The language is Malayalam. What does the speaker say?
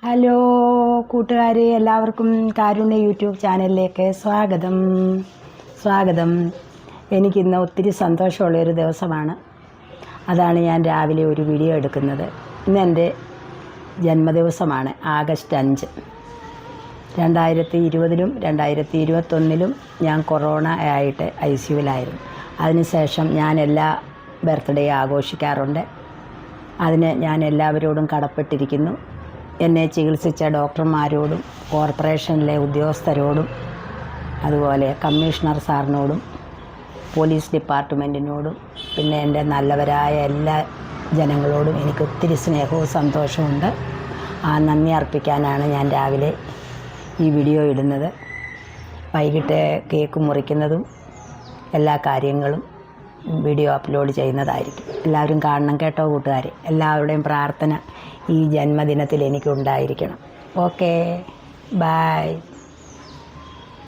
ഹലോ കൂട്ടുകാരെ, എല്ലാവർക്കും കാരുണ്യ യൂട്യൂബ് ചാനലിലേക്ക് സ്വാഗതം. എനിക്കിന്ന് ഒത്തിരി സന്തോഷമുള്ളൊരു ദിവസമാണ്. അതാണ് ഞാൻ രാവിലെ ഒരു വീഡിയോ എടുക്കുന്നത്. ഇന്ന് എൻ്റെ ജന്മദിവസമാണ്, ആഗസ്റ്റ് 5. 2020-ലും 2021-ലും ഞാൻ കൊറോണ ആയിട്ട് ICUവിലായിരുന്നു. അതിനുശേഷം ഞാൻ എല്ലാ ബർത്ത്ഡേ ആഘോഷിക്കാറുണ്ട്. അതിന് ഞാൻ എല്ലാവരോടും കടപ്പെട്ടിരിക്കുന്നു. എന്നെ ചികിത്സിച്ച ഡോക്ടർമാരോടും കോർപ്പറേഷനിലെ ഉദ്യോഗസ്ഥരോടും അതുപോലെ കമ്മീഷണർ സാറിനോടും പോലീസ് ഡിപ്പാർട്ട്മെൻറ്റിനോടും പിന്നെ എൻ്റെ നല്ലവരായ എല്ലാ ജനങ്ങളോടും എനിക്ക് ഒത്തിരി സ്നേഹവും സന്തോഷമുണ്ട്. ആ നന്ദി അർപ്പിക്കാനാണ് ഞാൻ രാവിലെ ഈ വീഡിയോ ഇടുന്നത്. വൈകിട്ട് കേക്ക് മുറിക്കുന്നതും എല്ലാ കാര്യങ്ങളും വീഡിയോ അപ്ലോഡ് ചെയ്യുന്നതായിരിക്കും. എല്ലാവരും കാണണം കേട്ടോ കൂട്ടുകാരെ. എല്ലാവരുടെയും പ്രാർത്ഥന ഈ ജന്മദിനത്തിൽ എനിക്കുണ്ടായിരിക്കണം. Okay, by.